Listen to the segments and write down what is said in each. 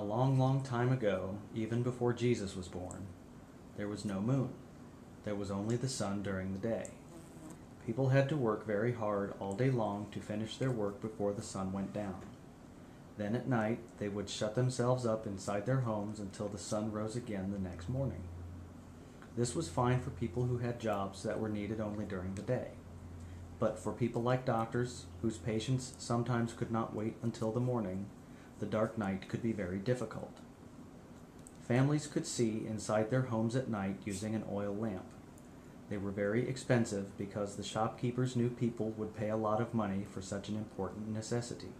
A long, long time ago, even before Jesus was born, there was no moon. There was only the sun during the day. People had to work very hard all day long to finish their work before the sun went down. Then at night, they would shut themselves up inside their homes until the sun rose again the next morning. This was fine for people who had jobs that were needed only during the day. But for people like doctors, whose patients sometimes could not wait until the morning, the dark night could be very difficult. Families could see inside their homes at night using an oil lamp. They were very expensive because the shopkeepers knew people would pay a lot of money for such an important necessity.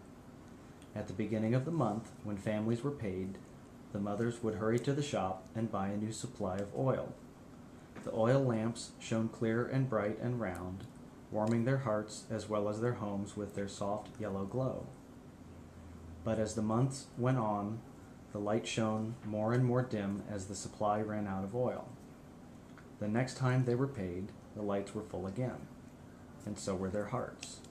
At the beginning of the month, when families were paid, the mothers would hurry to the shop and buy a new supply of oil. The oil lamps shone clear and bright and round, warming their hearts as well as their homes with their soft yellow glow. But as the months went on, the light shone more and more dim as the supply ran out of oil. The next time they were paid, the lights were full again, and so were their hearts.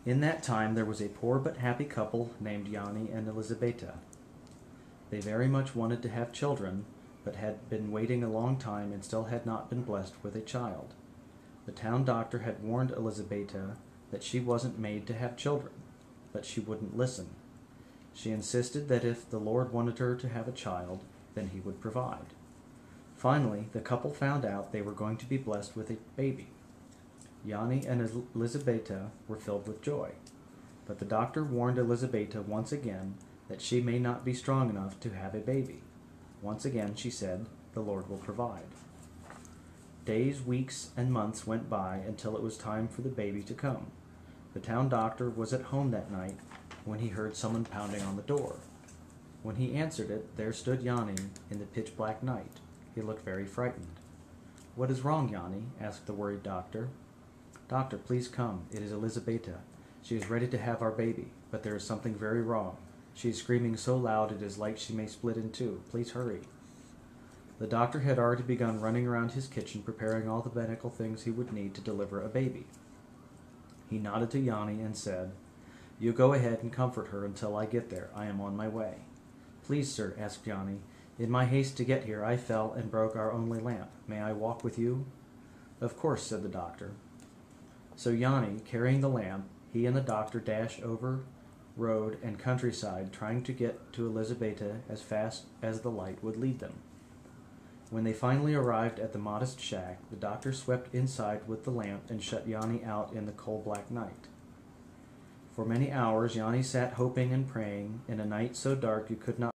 In that time there was a poor but happy couple named Yanni and Elizabeta. They very much wanted to have children, but had been waiting a long time and still had not been blessed with a child. The town doctor had warned Elizabeta that she wasn't made to have children, but she wouldn't listen. She insisted that if the Lord wanted her to have a child, then he would provide. Finally, the couple found out they were going to be blessed with a baby. Yanni and Elizabeta were filled with joy, but the doctor warned Elizabeta once again that she may not be strong enough to have a baby. Once again she said, "The Lord will provide." Days, weeks, and months went by until it was time for the baby to come. The town doctor was at home that night when he heard someone pounding on the door. When he answered it, there stood Yanni in the pitch-black night. He looked very frightened. "What is wrong, Yanni?" asked the worried doctor. "Doctor, please come. It is Elizabeta. She is ready to have our baby, but there is something very wrong. She is screaming so loud it is like she may split in two. Please hurry." The doctor had already begun running around his kitchen preparing all the medical things he would need to deliver a baby. He nodded to Yanni and said, "You go ahead and comfort her until I get there. I am on my way." "Please, sir," asked Yanni. "In my haste to get here, I fell and broke our only lamp. May I walk with you?" "Of course," said the doctor. So Yanni, carrying the lamp, he and the doctor dashed over road and countryside, trying to get to Elizabeta as fast as the light would lead them. When they finally arrived at the modest shack, the doctor swept inside with the lamp and shut Yanni out in the coal-black night. For many hours Yanni sat hoping and praying in a night so dark you could not